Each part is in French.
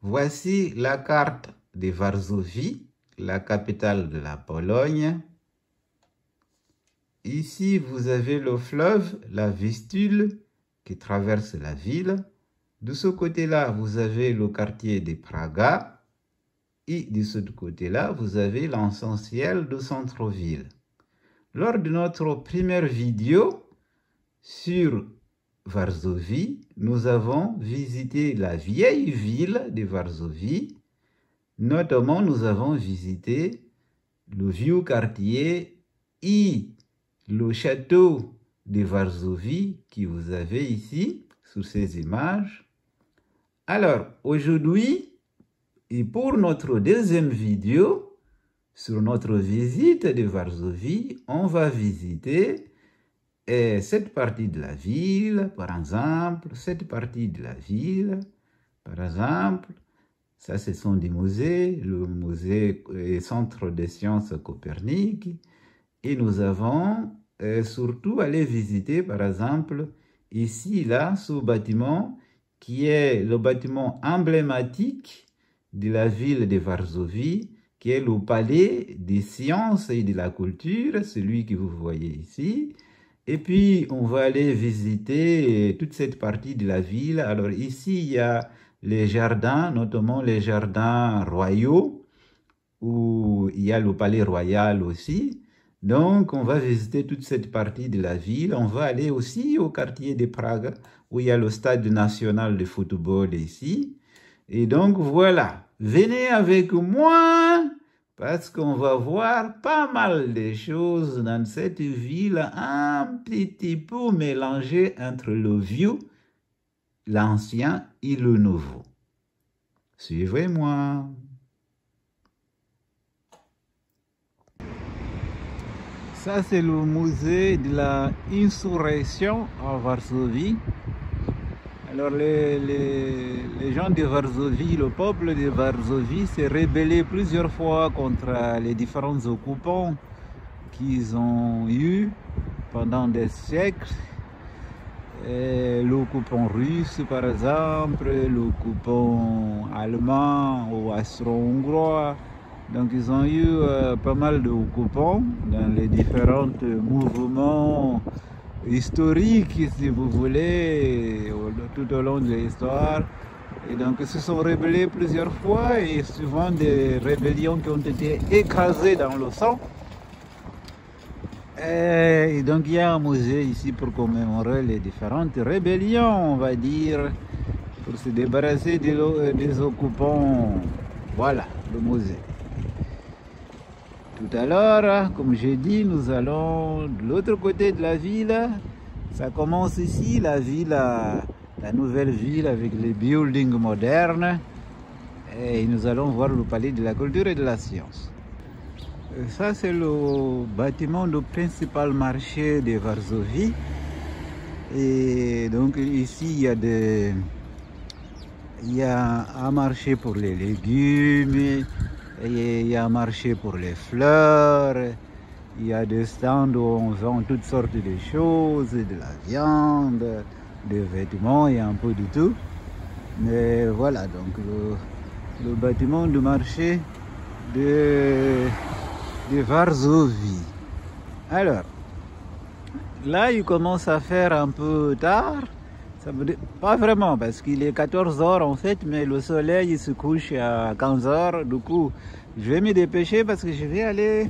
Voici la carte de Varsovie, la capitale de la Pologne. Ici, vous avez le fleuve, la Vistule, qui traverse la ville. De ce côté-là, vous avez le quartier de Praga. Et de ce côté-là, vous avez l'essentiel de centre-ville. Lors de notre première vidéo sur Varsovie, nous avons visité la vieille ville de Varsovie. Notamment, nous avons visité le vieux quartier et le château de Varsovie que vous avez ici sur ces images. Alors, aujourd'hui, et pour notre deuxième vidéo sur notre visite de Varsovie, on va visiter cette partie de la ville, par exemple, cette partie de la ville, par exemple. Ça, ce sont des musées, le musée et Centre des sciences Copernic. Et nous avons surtout allé visiter, par exemple, ici, là, ce bâtiment, qui est le bâtiment emblématique de la ville de Varsovie, qui est le palais des sciences et de la culture, celui que vous voyez ici. Et puis, on va aller visiter toute cette partie de la ville. Alors ici, il y a les jardins, notamment les jardins royaux, où il y a le palais royal aussi. Donc, on va visiter toute cette partie de la ville. On va aller aussi au quartier de Prague, où il y a le stade national de football ici. Et donc, voilà. Venez avec moi, parce qu'on va voir pas mal de choses dans cette ville, un petit peu mélangée entre le vieux, l'ancien et le nouveau. Suivez-moi. Ça, c'est le musée de la insurrection à Varsovie. Alors, les gens de Varsovie, le peuple de Varsovie s'est rébellé plusieurs fois contre les différents occupants qu'ils ont eus pendant des siècles. L'occupant russe, par exemple, l'occupant allemand ou austro-hongrois. Donc, ils ont eu pas mal d'occupants dans les différents mouvements historiques, si vous voulez, tout au long de l'histoire. Et donc, ils se sont rébellés plusieurs fois et souvent des rébellions qui ont été écrasées dans le sang. Et donc, il y a un musée ici pour commémorer les différentes rébellions, on va dire, pour se débarrasser des occupants. Voilà, le musée. Tout à l'heure, comme j'ai dit, nous allons de l'autre côté de la ville. Ça commence ici, la ville, la nouvelle ville avec les buildings modernes. Et nous allons voir le palais de la culture et de la science. Ça, c'est le bâtiment du principal marché de Varsovie. Et donc ici, il y a un marché pour les légumes. Et il y a un marché pour les fleurs, il y a des stands où on vend toutes sortes de choses, de la viande, des vêtements, il y a un peu de tout. Mais voilà, donc le bâtiment du marché de Varsovie. Alors, là, il commence à faire un peu tard. Ça veut dire, pas vraiment, parce qu'il est 14 h en fait, mais le soleil il se couche à 15 h. Du coup, je vais me dépêcher parce que je vais aller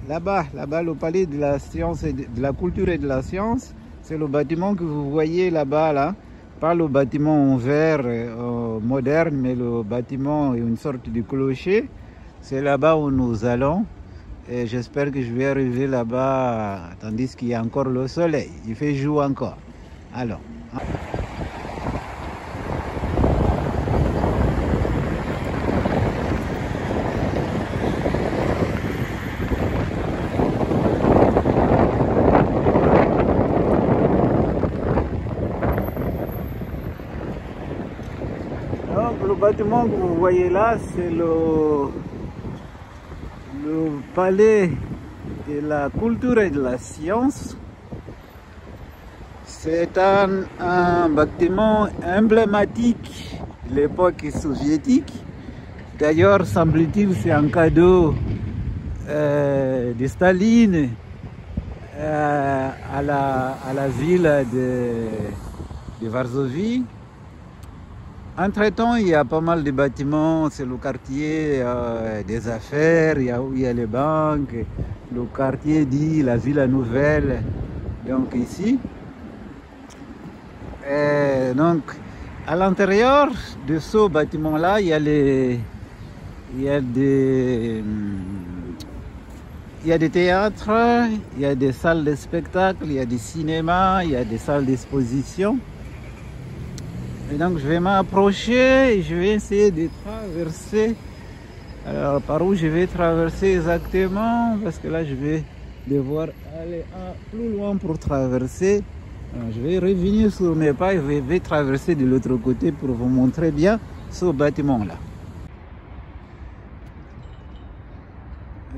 là-bas, le palais de la science, et de la culture et de la science. C'est le bâtiment que vous voyez là-bas, là. Pas le bâtiment en verre moderne, mais le bâtiment, une sorte de clocher. C'est là-bas où nous allons. Et j'espère que je vais arriver là-bas, tandis qu'il y a encore le soleil. Il fait jour encore. Alors. Donc, le bâtiment que vous voyez là, c'est le palais de la culture et de la science. C'est un bâtiment emblématique l'époque soviétique. D'ailleurs, semble-t-il, c'est un cadeau de Staline à la ville de Varsovie. Entre-temps, il y a pas mal de bâtiments, c'est le quartier des affaires, où il y a les banques, le quartier dit la ville nouvelle, donc ici. Et donc, à l'intérieur de ce bâtiment-là, il y a des théâtres, il y a des salles de spectacle, il y a des cinémas, il y a des salles d'exposition. Et donc je vais m'approcher et je vais essayer de traverser. Alors par où je vais traverser exactement? Parce que là je vais devoir aller plus loin pour traverser. Alors, je vais revenir sur mes pas et je vais traverser de l'autre côté pour vous montrer bien ce bâtiment-là.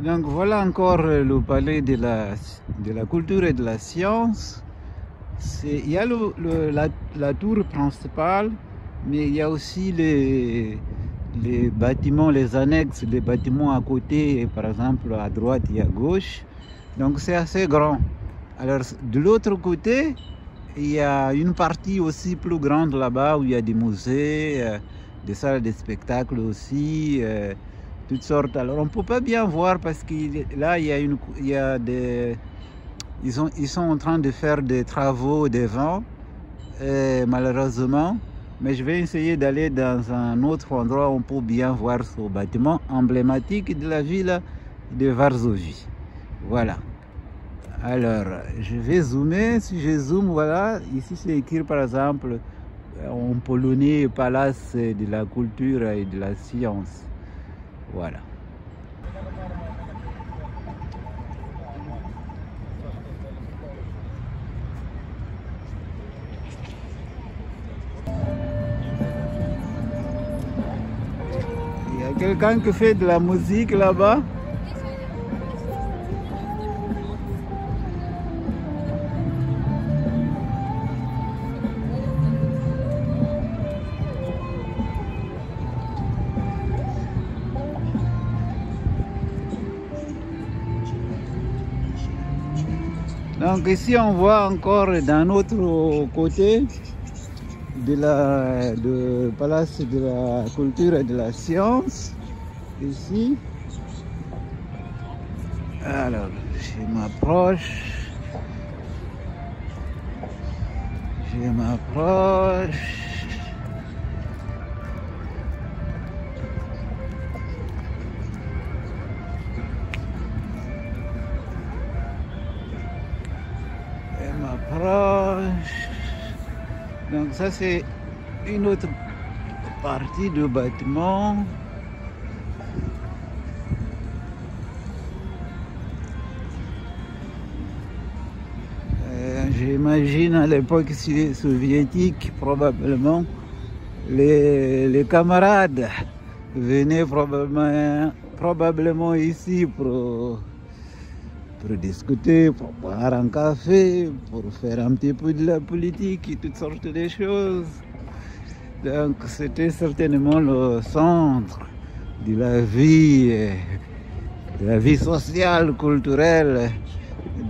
Donc voilà encore le palais de la culture et de la science. Il y a la tour principale, mais il y a aussi les bâtiments, les annexes, les bâtiments à côté, par exemple à droite et à gauche. Donc c'est assez grand. Alors de l'autre côté, il y a une partie aussi plus grande là-bas où il y a des musées, des salles de spectacle aussi, toutes sortes. Alors on ne peut pas bien voir parce que là ils sont en train de faire des travaux devant, malheureusement. Mais je vais essayer d'aller dans un autre endroit où on peut bien voir ce bâtiment emblématique de la ville de Varsovie. Voilà. Alors, je vais zoomer. Si je zoome, voilà. Ici, c'est écrit par exemple en polonais, Palace de la culture et de la science. Voilà. Il y a quelqu'un qui fait de la musique là-bas. Donc ici on voit encore d'un autre côté de Palace de la culture et de la science. Ici. Alors je m'approche. Donc ça c'est une autre partie du bâtiment. J'imagine à l'époque soviétique, probablement, les camarades venaient probablement ici pour discuter, pour boire un café, pour faire un petit peu de la politique et toutes sortes de choses. Donc c'était certainement le centre de la vie sociale, culturelle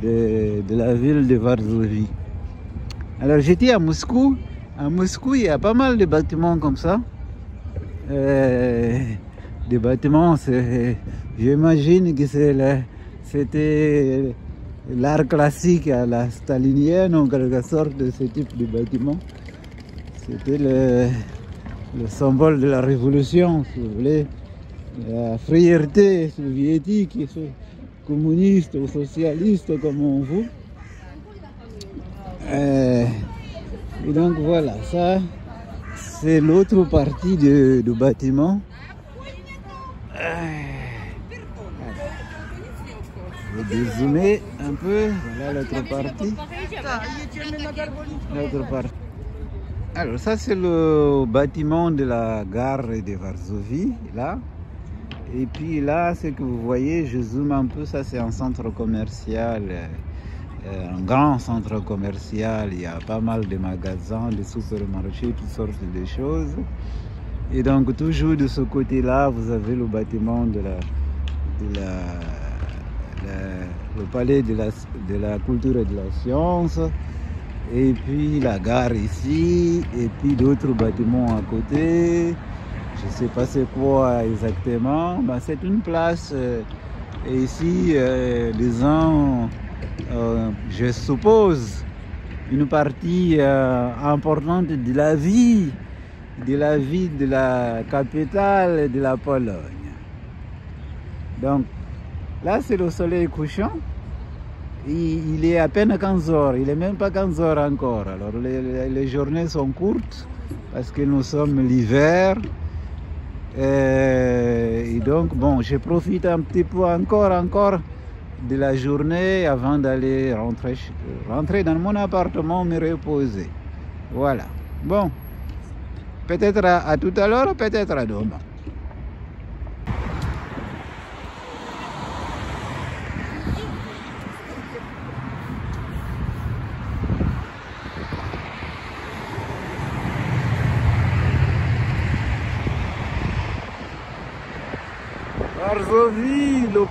de la ville de Varsovie. Alors j'étais à Moscou. À Moscou, il y a pas mal de bâtiments comme ça. Des bâtiments, j'imagine que c'était l'art classique à la stalinienne, en quelque sorte, de ce type de bâtiment. C'était le symbole de la révolution, si vous voulez, la frayeur soviétique, communiste ou socialiste, comme on veut. Et donc voilà, ça, c'est l'autre partie du bâtiment. Je vais dézoomer un peu. Voilà l'autre partie. Alors ça c'est le bâtiment de la gare de Varsovie, là. Et puis là, ce que vous voyez, je zoome un peu, ça c'est un centre commercial, un grand centre commercial. Il y a pas mal de magasins, de supermarchés, toutes sortes de choses. Et donc toujours de ce côté-là, vous avez le bâtiment le palais de la culture et de la science, et puis la gare ici, et puis d'autres bâtiments à côté. Je ne sais pas c'est quoi exactement, mais c'est une place. Et ici, les gens, je suppose, une partie importante de la vie de la capitale de la Pologne. Donc, là, c'est le soleil couchant. Il est à peine 15 heures, il n'est même pas 15 heures encore. Alors, les journées sont courtes parce que nous sommes l'hiver. Et donc, bon, je profite un petit peu encore de la journée avant d'aller rentrer dans mon appartement, me reposer. Voilà. Bon, peut-être à tout à l'heure, peut-être à demain. Varsovie, le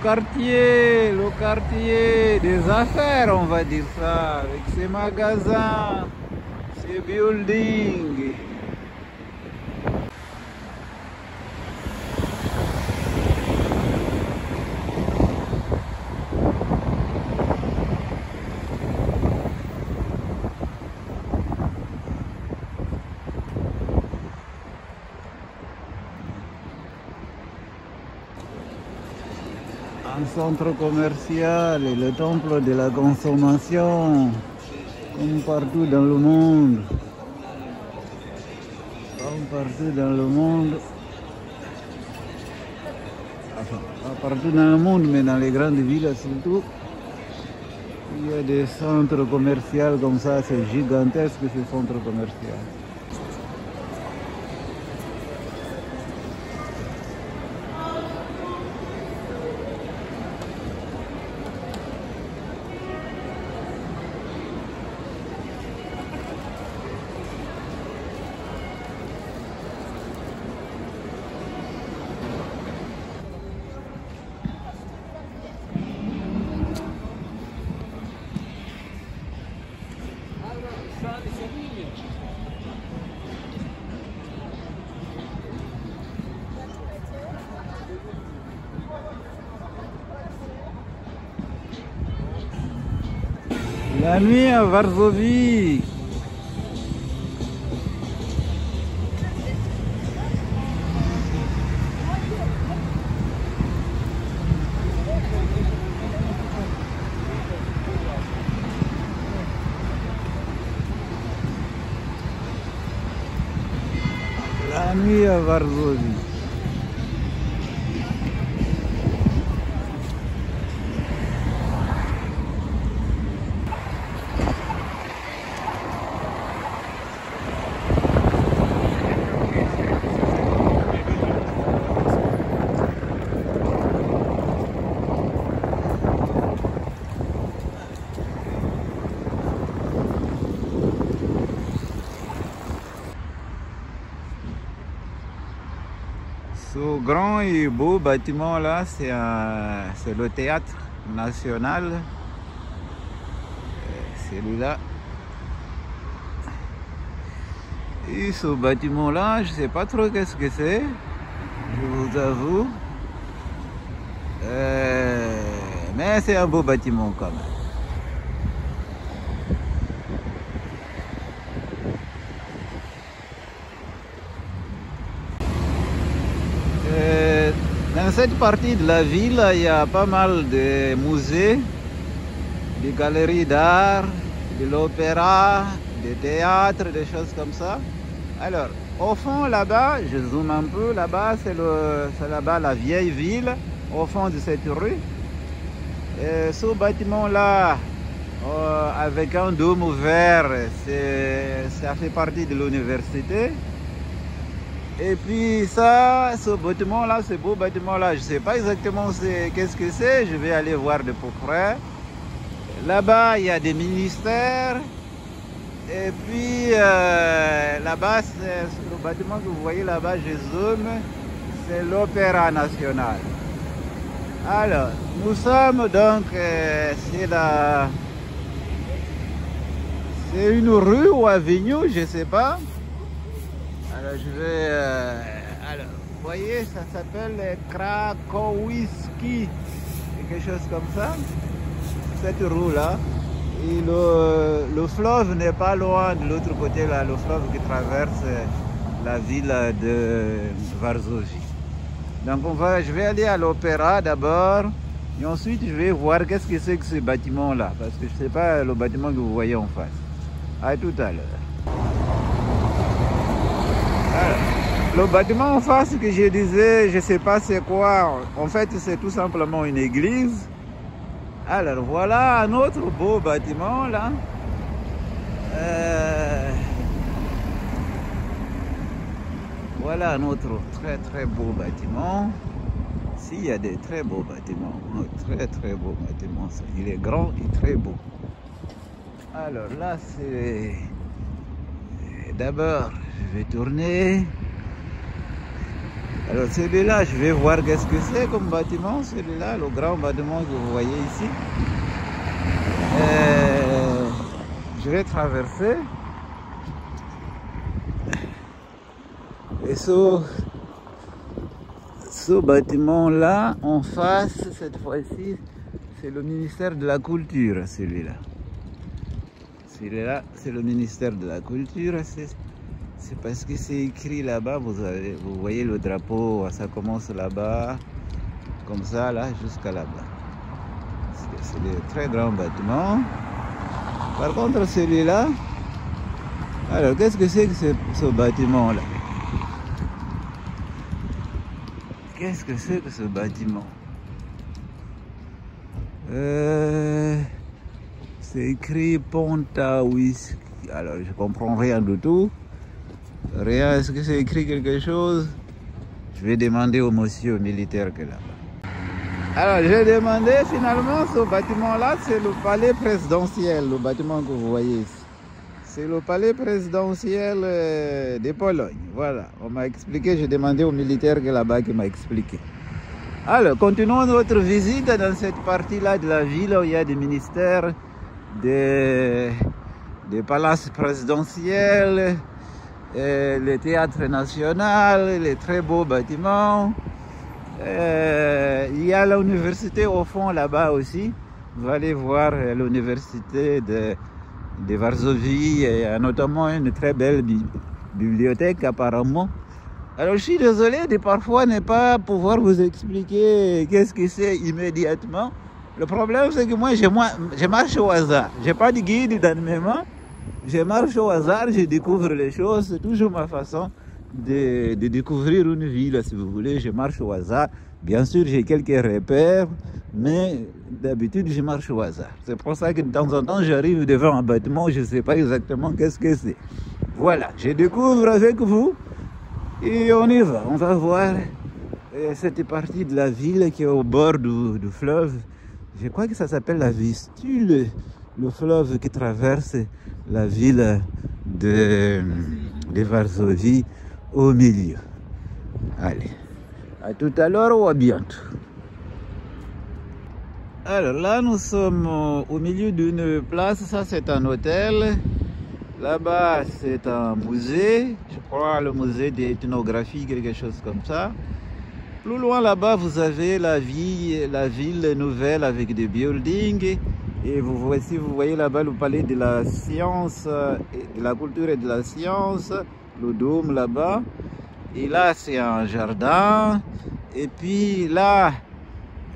quartier des affaires, on va dire ça, avec ses magasins, ses buildings. Un centre commercial et le temple de la consommation, comme partout dans le monde. Comme partout dans le monde. Enfin, pas partout dans le monde, mais dans les grandes villes surtout. Il y a des centres commerciaux comme ça, c'est gigantesque ces centres commerciaux. La nuit à Varsovie. La nuit à Varsovie. Ce grand et beau bâtiment là, c'est le théâtre national. Celui-là. Et ce bâtiment là, je sais pas trop qu'est-ce que c'est, je vous avoue. Mais c'est un beau bâtiment quand même. Dans cette partie de la ville, il y a pas mal de musées, de galeries d'art, de l'opéra, des théâtres, des choses comme ça. Alors, au fond là-bas, je zoome un peu, là-bas, c'est là-bas la vieille ville, au fond de cette rue. Et ce bâtiment-là, avec un dôme vert, ça fait partie de l'université. Et puis ça, ce bâtiment-là, ce beau bâtiment-là, je ne sais pas exactement qu'est-ce que c'est, je vais aller voir de peu près. Là-bas, il y a des ministères. Et puis là-bas, le bâtiment que vous voyez là-bas, je zoome, c'est l'Opéra National. Alors, nous sommes donc, c'est une rue ou avenue, je ne sais pas. Alors, je vais, alors, vous voyez, ça s'appelle Krakowski, quelque chose comme ça, cette rue-là. Et le fleuve n'est pas loin de l'autre côté, là, le fleuve qui traverse la ville de Varsovie. Donc je vais aller à l'opéra d'abord et ensuite je vais voir qu'est-ce que c'est que ce bâtiment-là, parce que je ne sais pas le bâtiment que vous voyez en face. À tout à l'heure. Le bâtiment en face que je disais, je ne sais pas c'est quoi, en fait c'est tout simplement une église. Alors voilà un autre beau bâtiment là. Voilà un autre très beau bâtiment. Si, il y a des très beaux bâtiments. Très beau bâtiment. Il est grand et très beau. Alors là, c'est... D'abord, je vais tourner. Alors celui-là, je vais voir qu'est-ce que c'est comme bâtiment. Celui-là, le grand bâtiment que vous voyez ici. Je vais traverser. Et ce bâtiment-là, en face, cette fois-ci, c'est le ministère de la Culture, celui-là. Celui-là, c'est le ministère de la Culture. C'est parce que c'est écrit là-bas, vous voyez le drapeau, ça commence là-bas, comme ça, là, jusqu'à là-bas. C'est un très grand bâtiment. Par contre, celui-là, alors, qu'est-ce que c'est que ce bâtiment-là? Qu'est-ce que c'est que ce bâtiment? C'est écrit Pontawiski. Alors, je comprends rien du tout. Rien, est-ce que c'est écrit quelque chose? Je vais demander au monsieur militaire qui est là-bas. Alors, j'ai demandé finalement, ce bâtiment-là, c'est le palais présidentiel, le bâtiment que vous voyez ici. C'est le palais présidentiel de Pologne. Voilà, on m'a expliqué, j'ai demandé au militaire qui est là-bas qui m'a expliqué. Alors, continuons notre visite dans cette partie-là de la ville où il y a des ministères, des palaces présidentiels, le théâtre national, les très beaux bâtiments. Il y a l'université au fond là-bas aussi. Vous allez voir l'université de Varsovie, et notamment une très belle bibliothèque apparemment. Alors je suis désolé de parfois ne pas pouvoir vous expliquer qu'est-ce que c'est immédiatement. Le problème c'est que moi je marche au hasard. Je n'ai pas de guide dans mes mains. Je marche au hasard, je découvre les choses. C'est toujours ma façon de découvrir une ville, si vous voulez. Je marche au hasard. Bien sûr, j'ai quelques repères, mais d'habitude, je marche au hasard. C'est pour ça que de temps en temps, j'arrive devant un bâtiment, je ne sais pas exactement qu'est-ce que c'est. Voilà, je découvre avec vous et on y va. On va voir cette partie de la ville qui est au bord du fleuve. Je crois que ça s'appelle la Vistule, le fleuve qui traverse la ville de Varsovie au milieu. Allez, à tout à l'heure ou à bientôt. Alors là, nous sommes au milieu d'une place. Ça, c'est un hôtel. Là-bas, c'est un musée. Je crois le musée d'ethnographie, quelque chose comme ça. Plus loin là-bas, vous avez la ville nouvelle avec des buildings. Et vous voyez là-bas le palais de la science, de la culture et de la science, le dôme là-bas. Et là, c'est un jardin. Et puis là,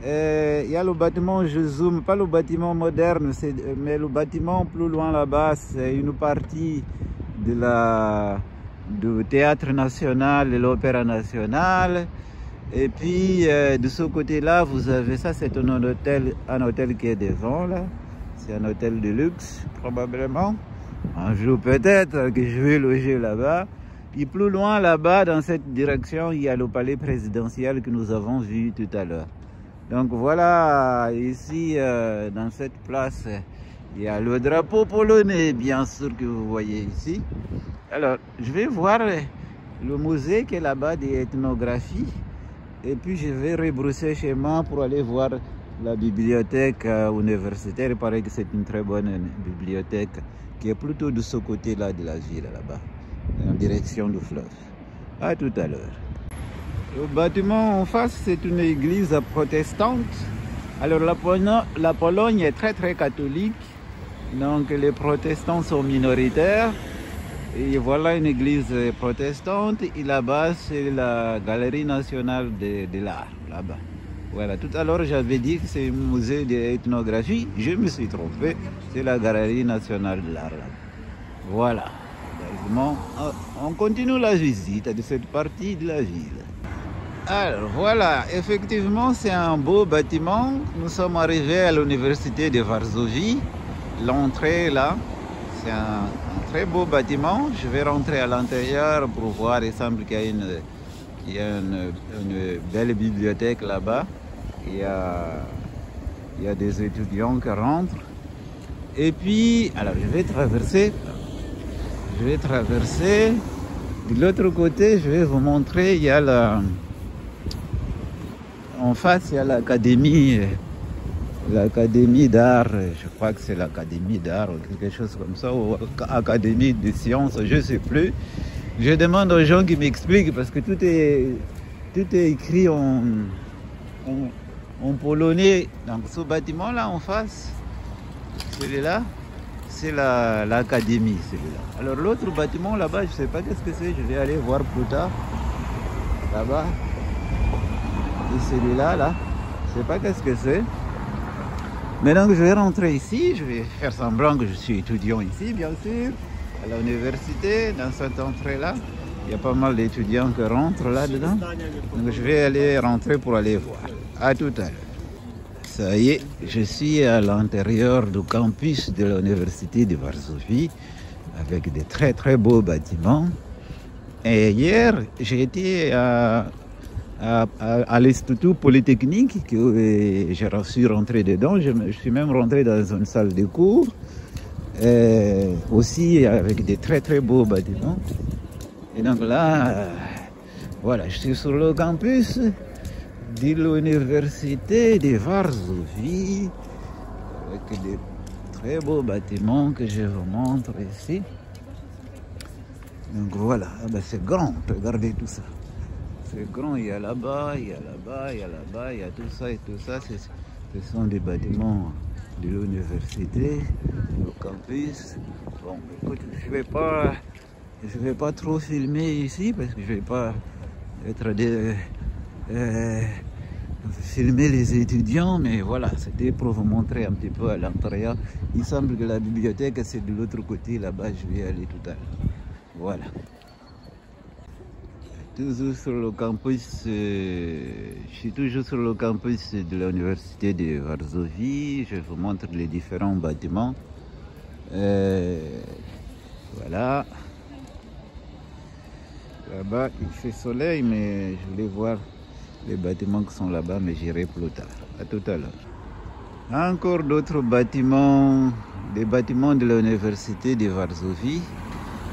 il y a le bâtiment, je zoome, pas le bâtiment moderne, mais le bâtiment plus loin là-bas, c'est une partie du théâtre national et l'opéra national. Et puis de ce côté-là, vous avez ça, c'est un hôtel qui est devant là. C'est un hôtel de luxe, probablement. Un jour peut-être que je vais loger là-bas. Puis plus loin là-bas, dans cette direction, il y a le palais présidentiel que nous avons vu tout à l'heure. Donc voilà, ici, dans cette place, il y a le drapeau polonais, bien sûr, que vous voyez ici. Alors, je vais voir le musée qui est là-bas d'ethnographie. Et puis je vais rebrousser chemin pour aller voir la bibliothèque universitaire. Il paraît que c'est une très bonne bibliothèque qui est plutôt de ce côté-là de la ville, là-bas, en direction du fleuve. À tout à l'heure. Le bâtiment en face, c'est une église protestante. Alors la Pologne est très catholique, donc les protestants sont minoritaires. Et voilà une église protestante, et là-bas c'est la Galerie nationale de l'art, là-bas. Voilà, tout à l'heure j'avais dit que c'est un musée d'ethnographie, je me suis trompé, c'est la Galerie nationale de l'art, là-bas. Voilà, on continue la visite de cette partie de la ville. Alors voilà, effectivement c'est un beau bâtiment, nous sommes arrivés à l'université de Varsovie, l'entrée là, c'est un très beau bâtiment. Je vais rentrer à l'intérieur pour voir. Il semble qu'il y a une belle bibliothèque là-bas. Il y a des étudiants qui rentrent. Et puis, alors je vais traverser. De l'autre côté, je vais vous montrer. Il y a en face, il y a l'académie d'art, je crois que c'est l'académie d'art ou quelque chose comme ça, ou académie de sciences, je ne sais plus. Je demande aux gens qui m'expliquent parce que tout est écrit en polonais. Donc ce bâtiment-là en face, celui-là, c'est l'académie, celui-là. Alors l'autre bâtiment là-bas, je ne sais pas qu'est-ce que c'est, je vais aller voir plus tard. Là-bas. Et celui-là, là, je ne sais pas qu'est-ce que c'est. Maintenant que je vais rentrer ici, je vais faire semblant que je suis étudiant ici, bien sûr, à l'université, dans cette entrée-là. Il y a pas mal d'étudiants qui rentrent là-dedans. Donc je vais aller rentrer pour aller voir. À tout à l'heure. Ça y est, je suis à l'intérieur du campus de l'université de Varsovie, avec des très beaux bâtiments. Et hier, j'ai été à l'Institut Polytechnique, que j'ai su rentrer dedans. Je suis même rentré dans une salle de cours, aussi avec des très beaux bâtiments. Et donc là, voilà, je suis sur le campus de l'université de Varsovie, avec des très beaux bâtiments que je vous montre ici. Donc voilà, c'est grand, regardez tout ça. C'est grand, il y a là-bas, il y a là-bas, il y a là-bas, il y a tout ça et tout ça. Ce sont des bâtiments de l'université, le campus. Bon, écoute, je vais pas trop filmer ici parce que je vais pas filmer les étudiants, mais voilà, c'était pour vous montrer un petit peu à l'intérieur. Il semble que la bibliothèque c'est de l'autre côté, là-bas, je vais aller tout à l'heure. Voilà. Toujours sur le campus, je suis toujours sur le campus de l'université de Varsovie. Je vous montre les différents bâtiments. Voilà. Là-bas, il fait soleil, mais je voulais voir les bâtiments qui sont là-bas, mais j'irai plus tard. À tout à l'heure. Encore d'autres bâtiments, des bâtiments de l'université de Varsovie.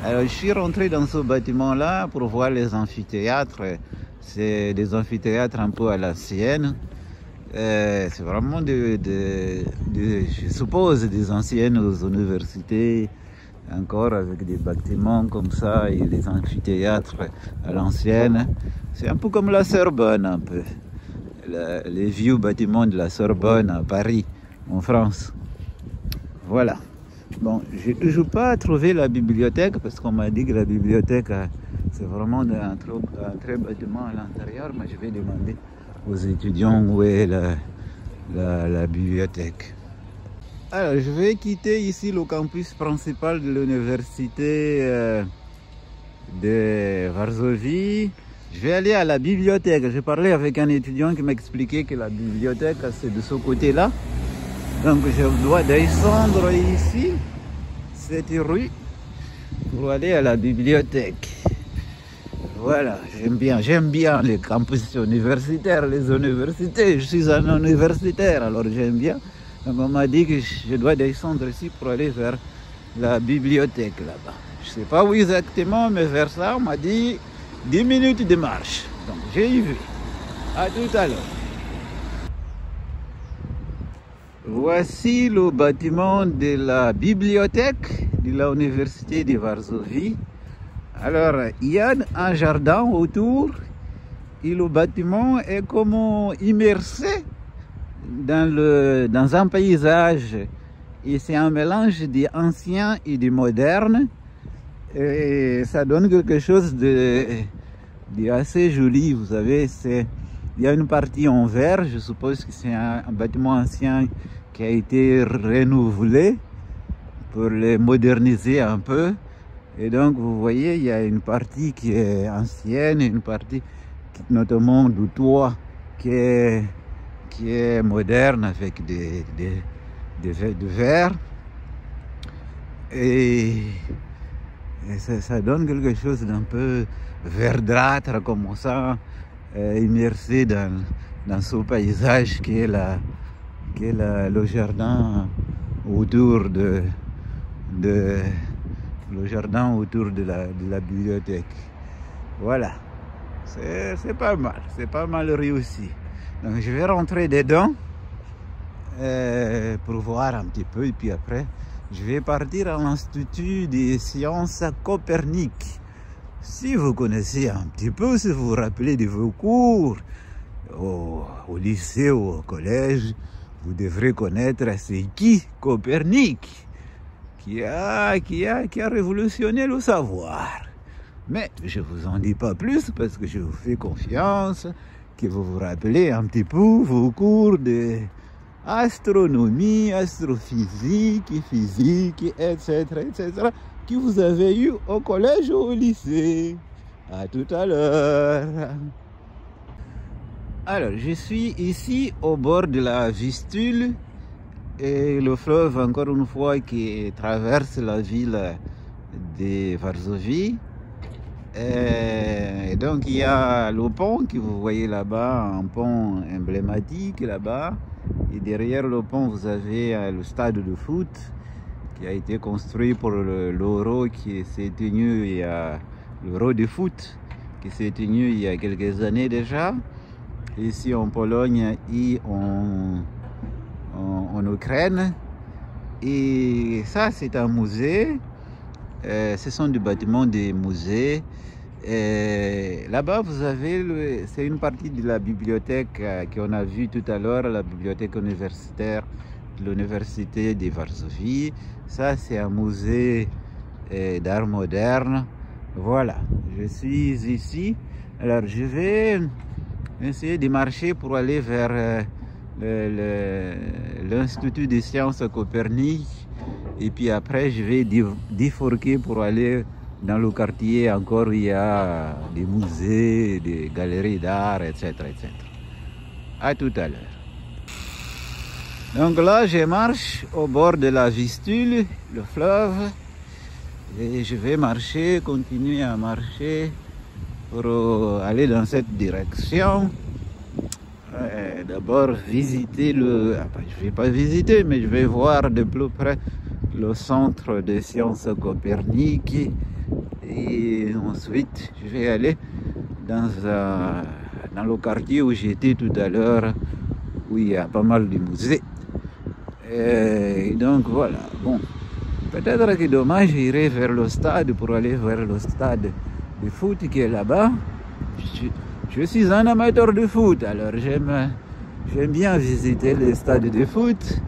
Alors, je suis rentré dans ce bâtiment-là pour voir les amphithéâtres. C'est des amphithéâtres un peu à l'ancienne. C'est vraiment, je suppose, des anciennes universités, encore avec des bâtiments comme ça, et des amphithéâtres à l'ancienne. C'est un peu comme la Sorbonne, un peu. Les vieux bâtiments de la Sorbonne à Paris, en France. Voilà. Bon, j'ai toujours pas trouvé la bibliothèque parce qu'on m'a dit que la bibliothèque, c'est vraiment un très bâtiment à l'intérieur, mais je vais demander aux étudiants où est la bibliothèque. Alors, je vais quitter ici le campus principal de l'université de Varsovie. Je vais aller à la bibliothèque. J'ai parlé avec un étudiant qui m'expliquait que la bibliothèque, c'est de ce côté-là. Donc je dois descendre ici, cette rue, pour aller à la bibliothèque. Voilà, j'aime bien les campus universitaires, les universités. Je suis un universitaire, alors j'aime bien. Donc on m'a dit que je dois descendre ici pour aller vers la bibliothèque là-bas. Je ne sais pas où exactement, mais vers ça, on m'a dit 10 minutes de marche. Donc j'ai y vais. À tout à l'heure. Voici le bâtiment de la bibliothèque de l'université de Varsovie. Alors, il y a un jardin autour et le bâtiment est comme immersé dans un paysage. Et c'est un mélange d'ancien et de moderne. Et ça donne quelque chose de assez joli. Vous savez, il y a une partie en verre. Je suppose que c'est un bâtiment ancien qui a été renouvelé pour le moderniser un peu. Et donc, vous voyez, il y a une partie qui est ancienne, une partie, notamment du toit, qui est moderne avec de verre. Et ça donne quelque chose d'un peu verdâtre, comme ça, immersé dans ce paysage qui est le jardin autour de la bibliothèque. Voilà, c'est pas mal réussi. Donc je vais rentrer dedans pour voir un petit peu, et puis après je vais partir à l'Institut des sciences Copernic. Si vous connaissez un petit peu, si vous vous rappelez de vos cours au lycée ou au collège, vous devrez connaître c'est qui Copernic, qui a révolutionné le savoir. Mais je ne vous en dis pas plus parce que je vous fais confiance, que vous vous rappelez un petit peu vos cours de astronomie, astrophysique, physique, etc., que vous avez eu au collège ou au lycée. À tout à l'heure. Alors, je suis ici au bord de la Vistule et le fleuve, encore une fois, qui traverse la ville de Varsovie. Et donc, il y a le pont que vous voyez là-bas, un pont emblématique là-bas. Et derrière le pont, vous avez le stade de foot qui a été construit pour l'Euro qui s'est tenu il y a l'Euro de foot qui s'est tenu il y a quelques années déjà, ici en Pologne et en Ukraine. Et ça, c'est un musée. Ce sont des bâtiments des musées. Là-bas, vous avez, c'est une partie de la bibliothèque qu'on a vue tout à l'heure, la bibliothèque universitaire de l'université de Varsovie. Ça, c'est un musée d'art moderne. Voilà, je suis ici. Alors, je vais essayer de marcher pour aller vers l'Institut des sciences Copernic. Et puis après, je vais bifurquer pour aller dans le quartier encore où il y a des musées, des galeries d'art, etc., etc. À tout à l'heure. Donc là, je marche au bord de la Vistule, le fleuve, et je vais marcher, continuer à marcher pour aller dans cette direction. D'abord visiter je ne vais pas visiter, mais je vais voir de plus près le centre des sciences Copernic. Et ensuite, je vais aller dans le quartier où j'étais tout à l'heure, où il y a pas mal de musées. Et donc voilà, bon, peut-être que demain j'irai vers le stade pour aller vers le stade de foot qui est là-bas. Je suis un amateur de foot, alors j'aime bien visiter les stades de foot.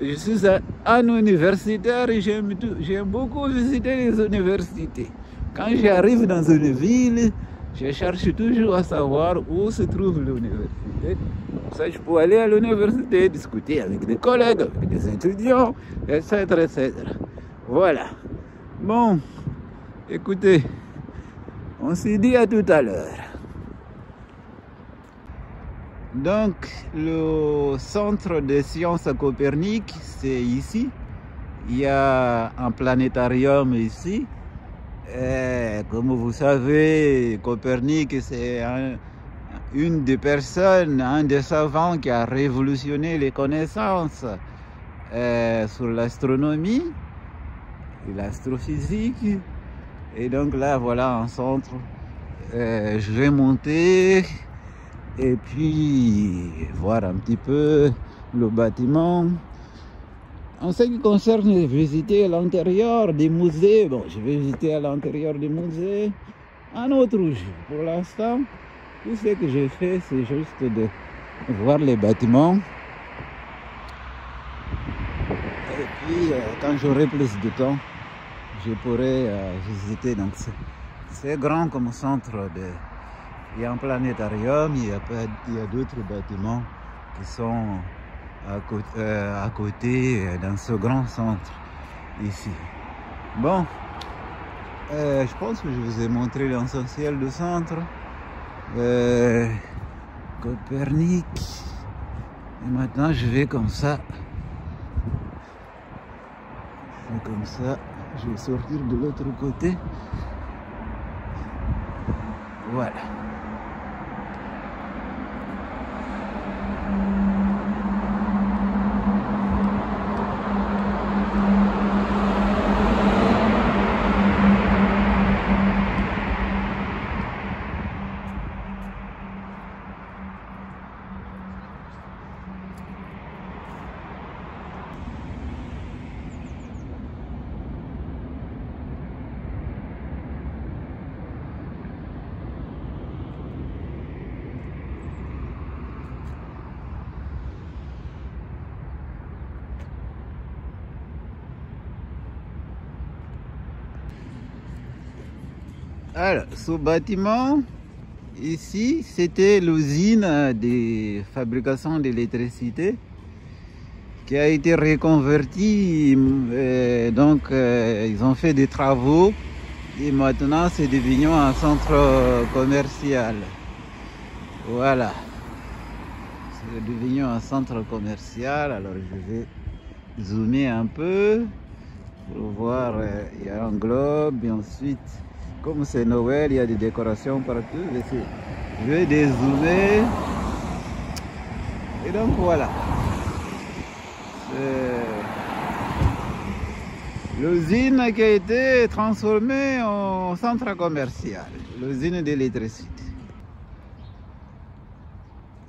Je suis un universitaire et j'aime beaucoup visiter les universités. Quand j'arrive dans une ville, je cherche toujours à savoir où se trouve l'université. Comme ça, je peux aller à l'université, discuter avec des collègues, avec des étudiants, etc., etc. Voilà. Bon, écoutez, on se dit à tout à l'heure. Donc, le centre de sciences Copernic, c'est ici. Il y a un planétarium ici. Et comme vous savez, Copernic, c'est une des personnes, un des savants qui a révolutionné les connaissances sur l'astronomie et l'astrophysique. Et donc là, voilà un centre je vais monter et puis voir un petit peu le bâtiment. En ce qui concerne visiter l'intérieur des musées, bon, je vais visiter à l'intérieur des musées un autre jour. Pour l'instant, tout ce que j'ai fait, c'est juste de voir les bâtiments. Et puis, quand j'aurai plus de temps, je pourrai visiter. Donc, c'est grand comme centre de... Il y a un planétarium, il y a d'autres bâtiments qui sont à côté dans ce grand centre ici. Bon, je pense que je vous ai montré l'essentiel du centre. Copernic. Et maintenant, je vais comme ça. Comme ça, je vais sortir de l'autre côté. Voilà. Alors, ce bâtiment, ici, c'était l'usine de fabrication d'électricité qui a été reconvertie. Donc, ils ont fait des travaux et maintenant, c'est devenu un centre commercial. Voilà. C'est devenu un centre commercial. Alors, je vais zoomer un peu pour voir. Il y a un globe et ensuite... Comme c'est Noël, il y a des décorations partout. Je vais dézoomer. Et donc voilà. L'usine qui a été transformée en centre commercial. L'usine d'électricité.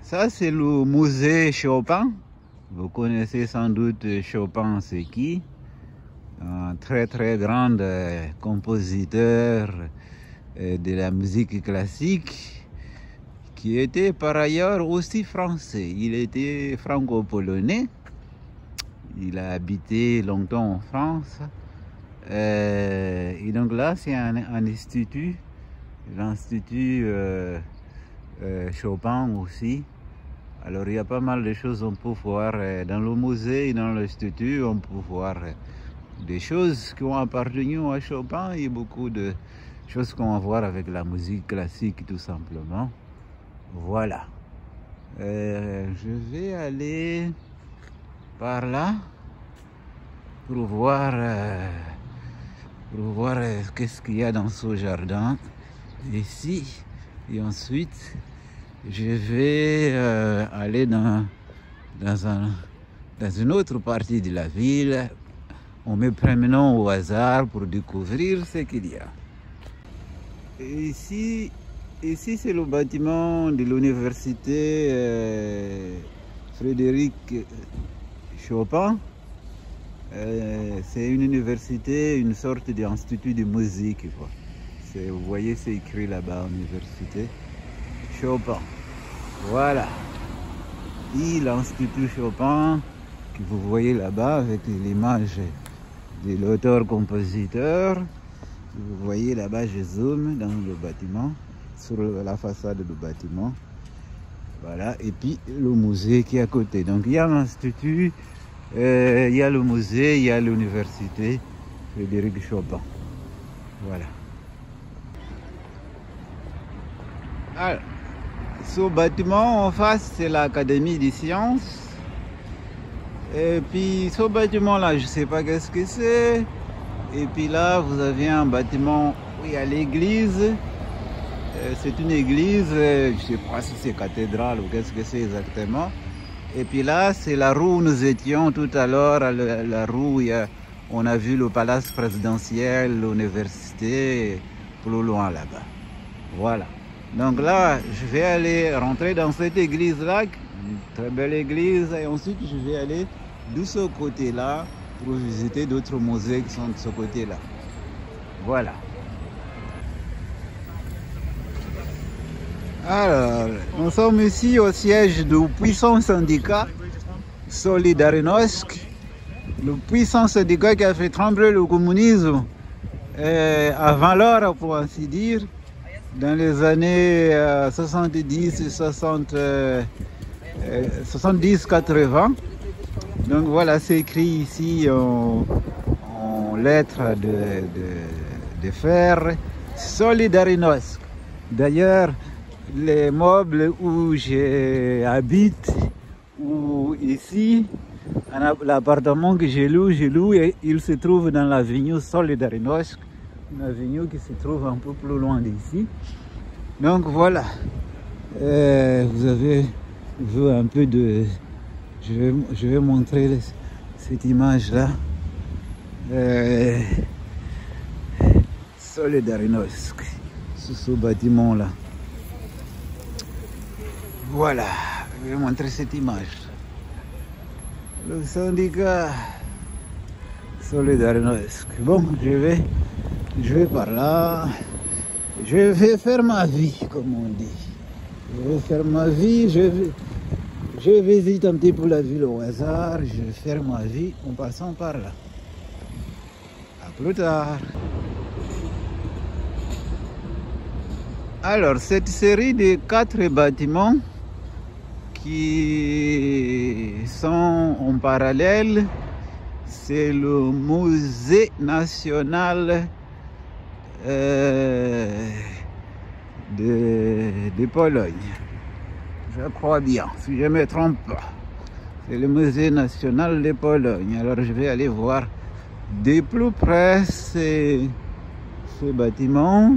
Ça, c'est le musée Chopin. Vous connaissez sans doute Chopin, c'est qui? Un très très grand compositeur de la musique classique qui était par ailleurs aussi français. Il était franco-polonais. Il a habité longtemps en France. Et donc là, c'est un institut, l'Institut Chopin aussi. Alors il y a pas mal de choses qu'on peut voir dans le musée et dans l'institut. On peut voir des choses qui ont appartenu à Chopin et beaucoup de choses qu'on va voir avec la musique classique tout simplement. Voilà. Je vais aller par là pour voir qu'est-ce qu'il y a dans ce jardin ici. Et ensuite, je vais aller dans une autre partie de la ville en me promenant au hasard pour découvrir ce qu'il y a. Et ici c'est le bâtiment de l'université Frédéric Chopin. C'est une université, une sorte d'institut de musique. Vous voyez, c'est écrit là-bas, université Chopin. Voilà. Et l'Institut Chopin, que vous voyez là-bas avec l'image de l'auteur-compositeur. Vous voyez là-bas, je zoome dans le bâtiment, sur la façade du bâtiment. Voilà. Et puis le musée qui est à côté. Donc il y a l'Institut, il y a le musée, il y a l'université Frédéric Chopin. Voilà. Alors, ce bâtiment en face, c'est l'Académie des sciences. Et puis ce bâtiment-là, je ne sais pas qu'est-ce que c'est. Et puis là, vous avez un bâtiment où il y a l'église. C'est une église, je ne sais pas si c'est cathédrale ou qu'est-ce que c'est exactement. Et puis là, c'est la rue où nous étions tout à l'heure, la rue où on a vu le palace présidentiel, l'université, plus loin là-bas. Voilà. Donc là, je vais aller rentrer dans cette église-là, une très belle église, et ensuite je vais aller de ce côté-là pour visiter d'autres musées qui sont de ce côté-là. Voilà. Alors, nous sommes ici au siège du puissant syndicat Solidarność, le puissant syndicat qui a fait trembler le communisme avant l'heure, pour ainsi dire, dans les années 70 et 70-80. Donc voilà, c'est écrit ici en lettres de fer, Solidarność. D'ailleurs, les meubles où j'habite, ou ici, l'appartement que j'ai loué, et il se trouve dans l'avenue Solidarność, une avenue qui se trouve un peu plus loin d'ici. Donc voilà, vous avez vu un peu de... Je vais montrer cette image-là. Solidarność, sur ce bâtiment-là. Voilà, je vais montrer cette image. Le syndicat Solidarność. Bon, je vais par là. Je vais faire ma vie, comme on dit. Je vais faire ma vie, je visite un petit peu la ville au hasard. Je vais faire ma vie en passant par là. À plus tard. Alors, cette série de 4 bâtiments qui sont en parallèle, c'est le musée national de Pologne. Je crois bien, si je ne me trompe pas. C'est le musée national de Pologne. Alors je vais aller voir de plus près ces bâtiments.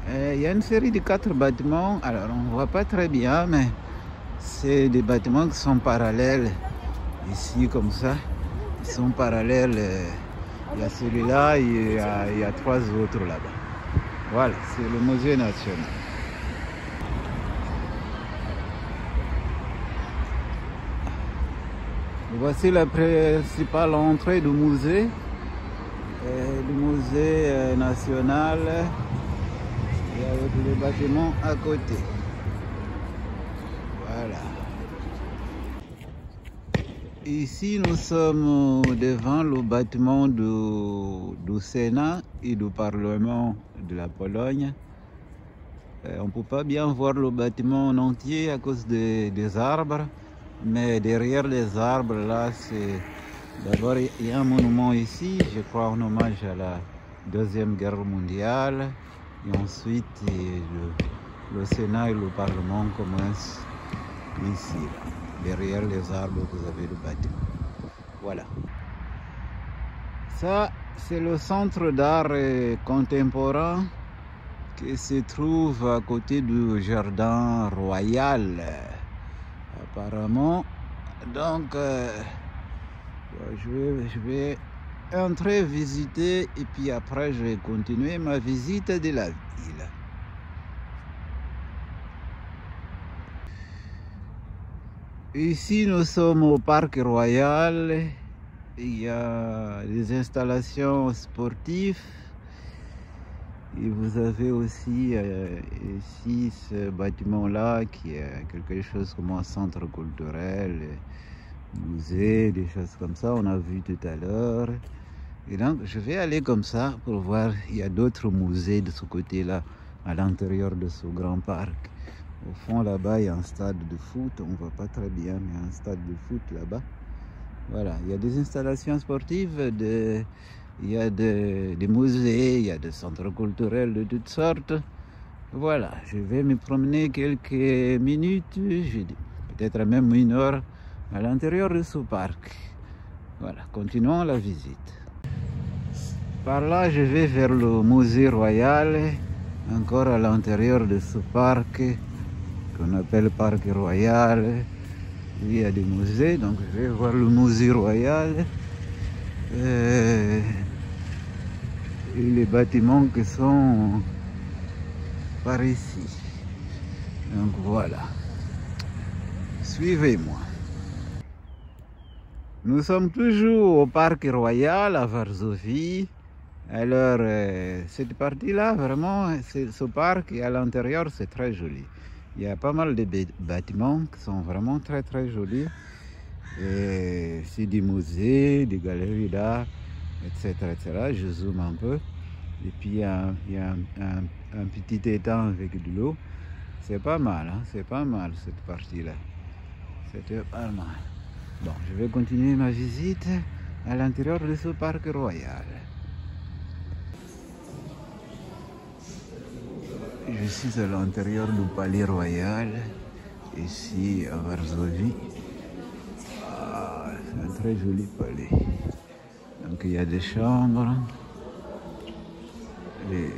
Il y a une série de 4 bâtiments, alors on ne voit pas très bien, mais c'est des bâtiments qui sont parallèles, ici comme ça, ils sont parallèles, il y a celui-là, il y a 3 autres là-bas. Voilà, c'est le musée national. Voici la principale entrée du musée national. Et avec les bâtiments à côté. Voilà. Ici, nous sommes devant le bâtiment du Sénat et du Parlement de la Pologne. On ne peut pas bien voir le bâtiment en entier à cause des arbres, mais derrière les arbres, là, c'est... D'abord, il y a un monument ici, je crois en hommage à la Deuxième Guerre mondiale. Et ensuite, le Sénat et le Parlement commencent ici, là. Derrière les arbres, vous avez le bâtiment. Voilà. Ça, c'est le centre d'art contemporain qui se trouve à côté du jardin royal, apparemment. Donc, je vais entrer, visiter, et puis après je vais continuer ma visite de la ville. Ici nous sommes au parc royal, il y a des installations sportives et vous avez aussi ici ce bâtiment là qui est quelque chose comme un centre culturel, musée, des choses comme ça, on a vu tout à l'heure. Et donc je vais aller comme ça pour voir, il y a d'autres musées de ce côté-là, à l'intérieur de ce grand parc. Au fond là-bas, il y a un stade de foot, on ne voit pas très bien, mais il y a un stade de foot là-bas. Voilà, il y a des installations sportives, il y a des musées, il y a des centres culturels de toutes sortes. Voilà, je vais me promener quelques minutes, peut-être même 1 heure, à l'intérieur de ce parc. Voilà, continuons la visite. Par là, je vais vers le musée royal, encore à l'intérieur de ce parc qu'on appelle parc royal. Il y a des musées, donc je vais voir le musée royal et les bâtiments qui sont par ici. Donc voilà. Suivez-moi. Nous sommes toujours au Parc Royal à Varsovie. Alors, cette partie-là, vraiment, ce parc et à l'intérieur, c'est très joli. Il y a pas mal de bâtiments qui sont vraiment très très jolis. C'est des musées, des galeries d'art, etc., etc. Je zoome un peu. Et puis il y a un petit étang avec de l'eau. C'est pas mal, hein? C'est pas mal cette partie-là. C'était pas mal. Bon, je vais continuer ma visite à l'intérieur de ce parc royal. Je suis à l'intérieur du palais royal, ici à Varsovie. C'est un très joli palais. Donc il y a des chambres et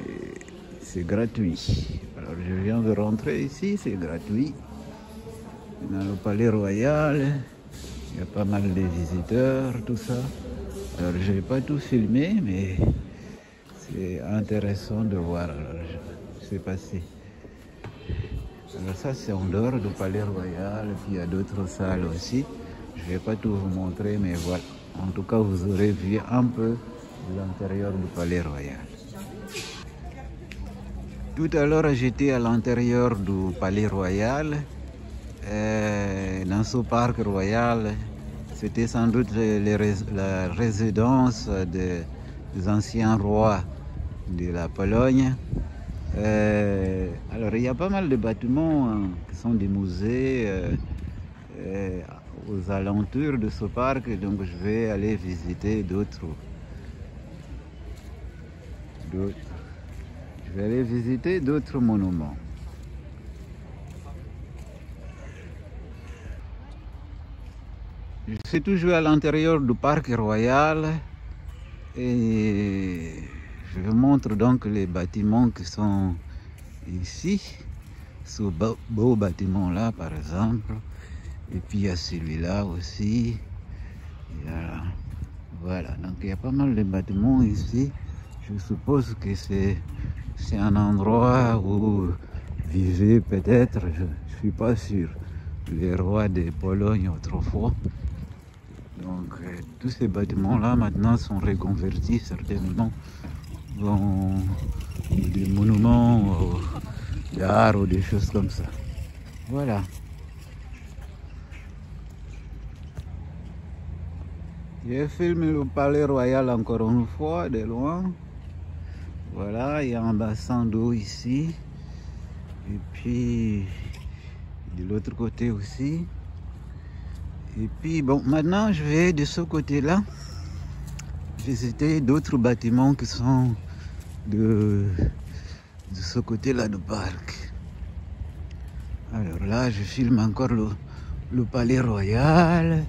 c'est gratuit. Alors je viens de rentrer ici, c'est gratuit. Dans le palais royal, il y a pas mal de visiteurs, tout ça. Alors je n'ai pas tout filmé, mais c'est intéressant de voir. Alors, c'est passé. Alors ça c'est en dehors du palais royal, puis il y a d'autres salles aussi. Je ne vais pas tout vous montrer, mais voilà. En tout cas, vous aurez vu un peu l'intérieur du palais royal. Tout à l'heure, j'étais à l'intérieur du palais royal. Dans ce parc royal, c'était sans doute la résidence des anciens rois de la Pologne. Alors, il y a pas mal de bâtiments qui sont des musées aux alentours de ce parc, donc je vais aller visiter d'autres. Je vais aller visiter d'autres monuments. Je suis toujours à l'intérieur du parc royal et je vous montre donc les bâtiments qui sont ici, ce beau bâtiment-là par exemple, et puis il y a celui-là aussi. Voilà, donc il y a pas mal de bâtiments ici. Je suppose que c'est un endroit où vivaient peut-être, je ne suis pas sûr, les rois de Pologne autrefois. Donc tous ces bâtiments-là maintenant sont reconvertis certainement dans des monuments d'art ou des choses comme ça. Voilà. J'ai filmé le palais royal encore une fois de loin. Voilà, il y a un bassin d'eau ici. Et puis de l'autre côté aussi. Et puis bon, maintenant je vais de ce côté-là visiter d'autres bâtiments qui sont de ce côté-là du parc. Alors là, je filme encore le palais royal.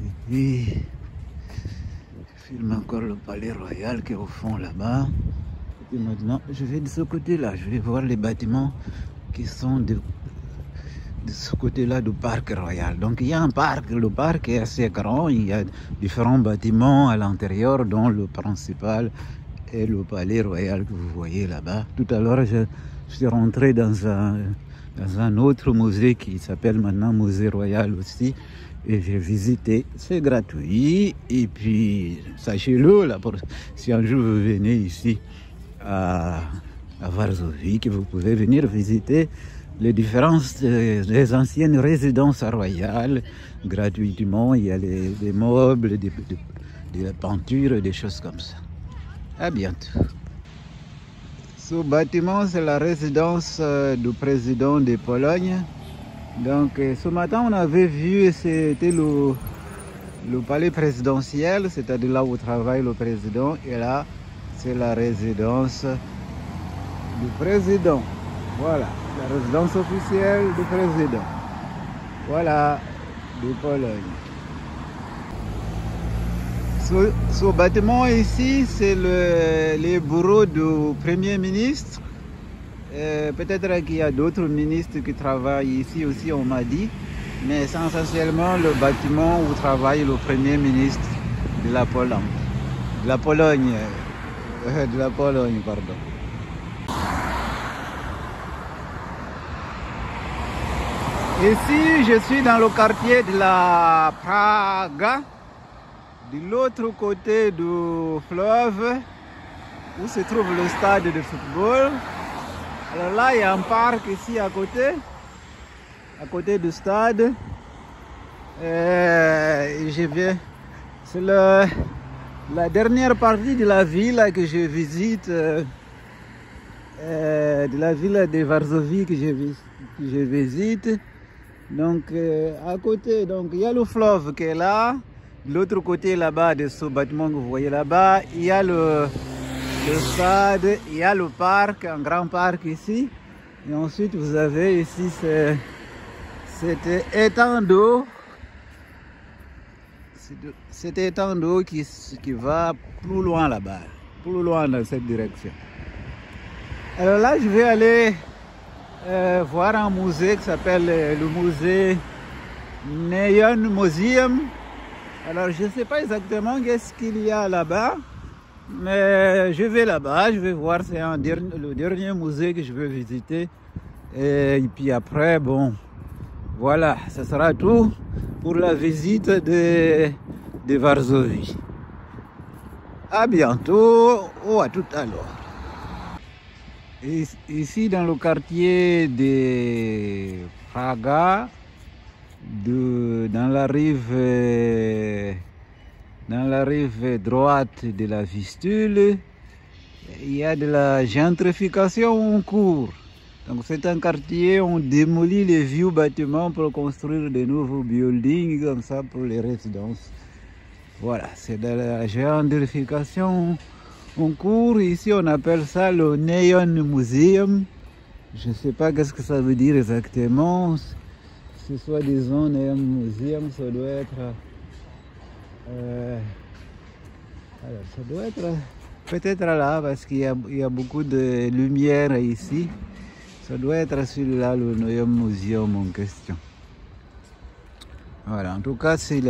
Et puis, je filme encore le palais royal qui est au fond là-bas. Et puis maintenant, je vais de ce côté-là. Je vais voir les bâtiments qui sont de ce côté-là du parc royal. Donc il y a un parc, le parc est assez grand, il y a différents bâtiments à l'intérieur, dont le principal est le palais royal que vous voyez là-bas. Tout à l'heure, je suis rentré dans un autre musée qui s'appelle maintenant Musée Royal aussi, et j'ai visité, c'est gratuit, et puis sachez-le, là, si un jour vous venez ici à Varsovie, que vous pouvez venir visiter les différences des anciennes résidences royales gratuitement. Il y a des meubles, des peintures, des choses comme ça. À bientôt. Ce bâtiment, c'est la résidence du président de Pologne. Donc ce matin, on avait vu, c'était le palais présidentiel, c'est-à-dire là où travaille le président. Et là, c'est la résidence du président. Voilà, la résidence officielle du président. Voilà, de Pologne. Ce bâtiment ici, c'est les bureaux du Premier ministre. Peut-être qu'il y a d'autres ministres qui travaillent ici aussi, on m'a dit. Mais c'est essentiellement le bâtiment où travaille le Premier ministre de la Pologne. De la Pologne, pardon. Ici, je suis dans le quartier de la Praga, de l'autre côté du fleuve, où se trouve le stade de football. Alors là, il y a un parc ici à côté du stade. Je viens, c'est la dernière partie de la ville que je visite, de la ville de Varsovie que je visite. Donc à côté, donc il y a le fleuve qui est là. De l'autre côté là-bas de ce bâtiment que vous voyez là-bas, il y a le stade, il y a le parc, un grand parc ici. Et ensuite vous avez ici cet étang d'eau. Cet étang d'eau qui va plus loin là-bas, plus loin dans cette direction. Alors là, je vais aller voir un musée qui s'appelle le musée Neon Museum. Alors je ne sais pas exactement qu'est-ce qu'il y a là-bas, mais je vais là-bas, je vais voir, c'est le dernier musée que je veux visiter. Et puis après, bon, voilà, ce sera tout pour la visite de Varsovie. À bientôt ou à tout à l'heure. Ici dans le quartier de Praga, dans la rive droite de la Vistule, il y a de la gentrification en cours. Donc c'est un quartier où on démolit les vieux bâtiments pour construire de nouveaux buildings comme ça pour les résidences. Voilà, c'est de la gentrification en cours. Ici on appelle ça le Neon Museum. Je ne sais pas qu'est-ce que ça veut dire exactement. Ce soit disons Neon Museum, ça doit être alors ça doit être peut-être là parce qu'il y a beaucoup de lumière ici. Ça doit être celui-là, le Neon Museum en question. Voilà, en tout cas, il y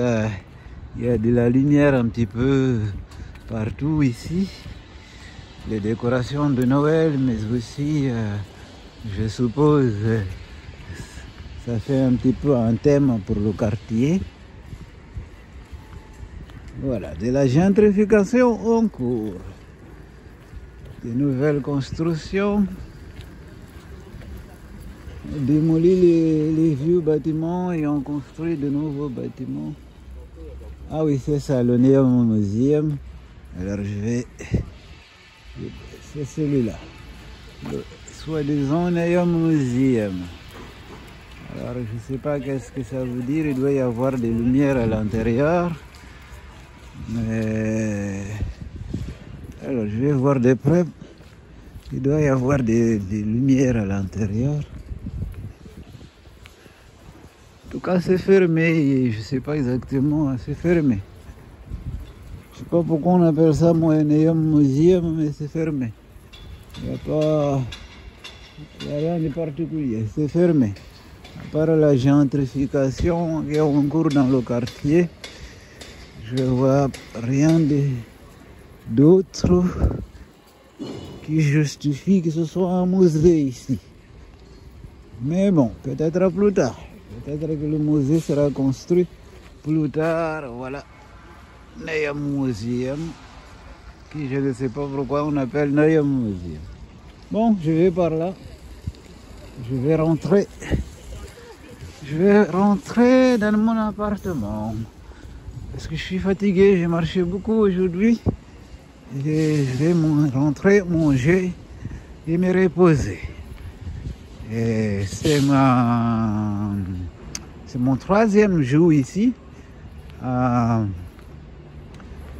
a de la lumière un petit peu partout ici. Les décorations de Noël, mais aussi, je suppose, ça fait un petit peu un thème pour le quartier. Voilà, de la gentrification en cours. De nouvelles constructions. On démolit les vieux bâtiments et on construit de nouveaux bâtiments. Ah oui, c'est ça, le Neon Museum. Alors c'est celui-là. Soi-disant Neon Museum. Alors je ne sais pas qu'est-ce que ça veut dire. Il doit y avoir des lumières à l'intérieur. Mais alors je vais voir de près. Il doit y avoir des lumières à l'intérieur. En tout cas, c'est fermé. Je ne sais pas exactement. C'est fermé. Je ne sais pas pourquoi on appelle ça Neon Museum, mais c'est fermé. Il n'y a rien de particulier. C'est fermé. À part la gentrification qui est en cours dans le quartier, je ne vois rien d'autre qui justifie que ce soit un musée ici. Mais bon, peut-être plus tard. Peut-être que le musée sera construit plus tard. Voilà, Neon Museum, qui je ne sais pas pourquoi on appelle Neon Museum. Bon, je vais par là. Je vais rentrer dans mon appartement. Parce que je suis fatigué, j'ai marché beaucoup aujourd'hui. Et je vais rentrer, manger et me reposer. Et c'est mon troisième jour ici.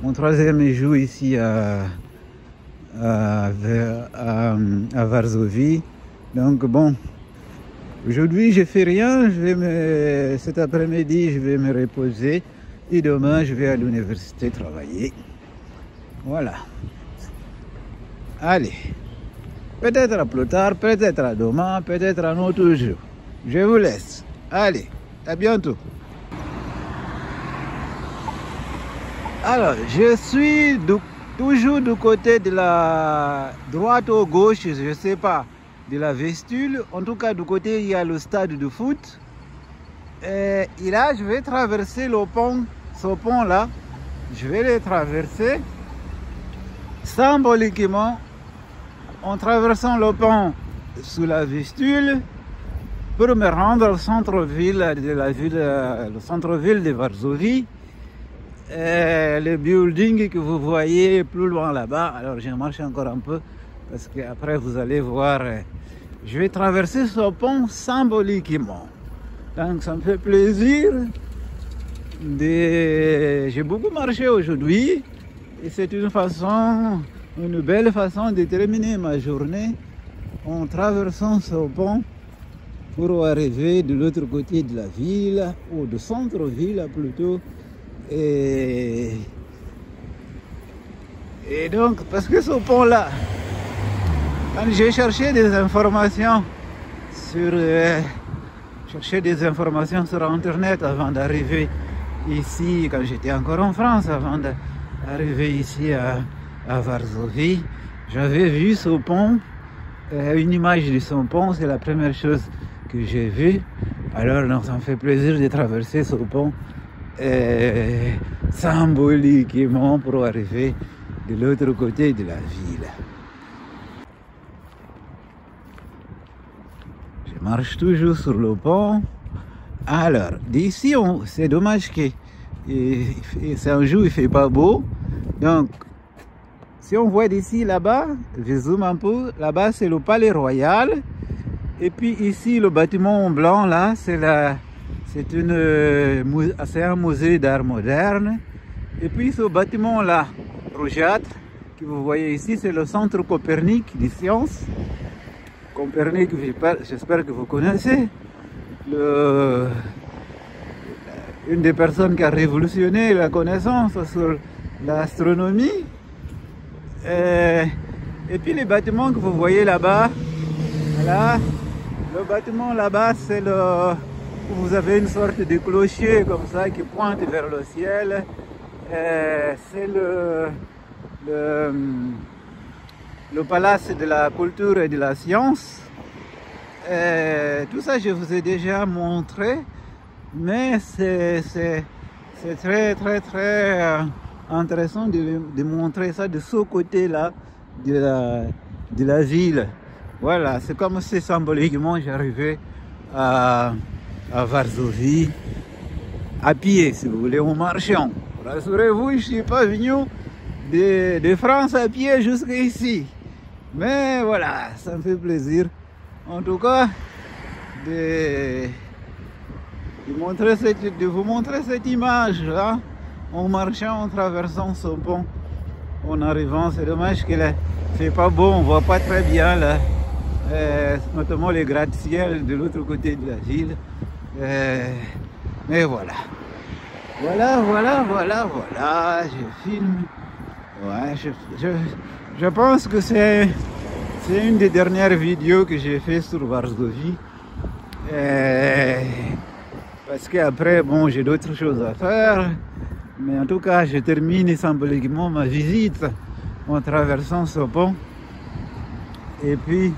Mon troisième jour ici à Varsovie. Donc bon, aujourd'hui je fais rien. Cet après-midi je vais me reposer. Et demain je vais à l'université travailler. Voilà. Allez. Peut-être à plus tard, peut-être à demain, peut-être à un autre jour. Je vous laisse. Allez, à bientôt. Alors, je suis toujours du côté de la droite ou gauche, je ne sais pas, de la Vistule. En tout cas, du côté, il y a le stade de foot. Et là, je vais traverser le pont, ce pont-là. Je vais le traverser symboliquement en traversant le pont sous la Vistule pour me rendre au centre-ville de la ville, le centre-ville de Varsovie. Le building que vous voyez plus loin là-bas. Alors, je marche encore un peu parce qu'après vous allez voir. Je vais traverser ce pont symboliquement. Donc, ça me fait plaisir. J'ai beaucoup marché aujourd'hui et c'est une belle façon de terminer ma journée en traversant ce pont pour arriver de l'autre côté de la ville, ou de centre-ville plutôt. Et donc, parce que ce pont-là, quand j'ai cherché des informations sur Internet avant d'arriver ici, quand j'étais encore en France, avant d'arriver ici à Varsovie, j'avais vu ce pont, une image de ce pont, c'est la première chose que j'ai vue. Alors, donc, ça me fait plaisir de traverser ce pont symboliquement pour arriver de l'autre côté de la ville. Je marche toujours sur le pont. Alors, d'ici, c'est dommage que c'est un jour, il ne fait pas beau. Donc, si on voit d'ici, là-bas, je zoome un peu, là-bas, c'est le Palais Royal. Et puis ici, le bâtiment blanc, là, c'est un musée d'art moderne. Et puis ce bâtiment-là, rougeâtre, que vous voyez ici, c'est le centre Copernic des sciences. Copernic, j'espère que vous connaissez. Une des personnes qui a révolutionné la connaissance sur l'astronomie. Et puis les bâtiments que vous voyez là-bas, voilà, le bâtiment là-bas, c'est vous avez une sorte de clocher comme ça qui pointe vers le ciel. C'est le palace de la culture et de la science. Tout ça, je vous ai déjà montré, mais c'est très, très, très intéressant de montrer ça de ce côté-là de la ville. Voilà, c'est comme si symboliquement j'arrivais à Varsovie à pied, si vous voulez, en marchant. Rassurez-vous, je ne suis pas venu de France à pied jusqu'ici. Mais voilà, ça me fait plaisir, en tout cas, de vous montrer cette image-là, en marchant, en traversant ce pont, en arrivant. C'est dommage qu'il ne fait pas beau, on ne voit pas très bien là. Notamment les gratte-ciel de l'autre côté de la ville. Mais voilà. Voilà. Je filme. Ouais, je pense que c'est une des dernières vidéos que j'ai fait sur Varsovie. Parce qu'après, bon, j'ai d'autres choses à faire. Mais en tout cas, je termine symboliquement ma visite en traversant ce pont. Et puis,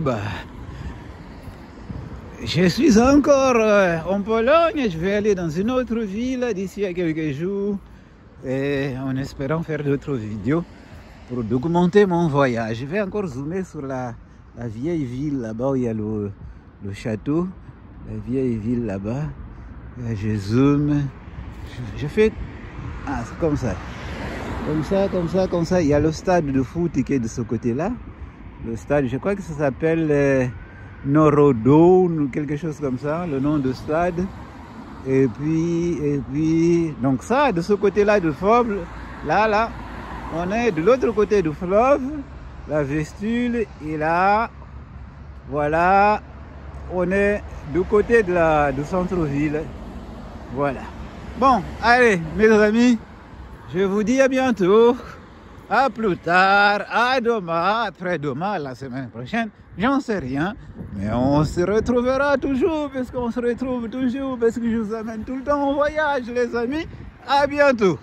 bah, je suis encore en Pologne. Je vais aller dans une autre ville d'ici à quelques jours, et en espérant faire d'autres vidéos pour documenter mon voyage. Je vais encore zoomer sur la vieille ville là-bas où il y a le château, la vieille ville là-bas. Je zoome, je fais, c'est comme ça. Comme ça, il y a le stade de foot qui est de ce côté-là. Le stade, je crois que ça s'appelle Norodon ou quelque chose comme ça, le nom de stade. Et puis, donc ça, de ce côté-là du fleuve, là, on est de l'autre côté du fleuve, la Vistule, et là, voilà, on est du côté du centre-ville. Voilà. Bon, allez, mes amis. Je vous dis à bientôt, à plus tard, à demain, après-demain, la semaine prochaine, j'en sais rien, mais on se retrouvera toujours, parce qu'on se retrouve toujours, parce que je vous amène tout le temps en voyage, les amis. À bientôt.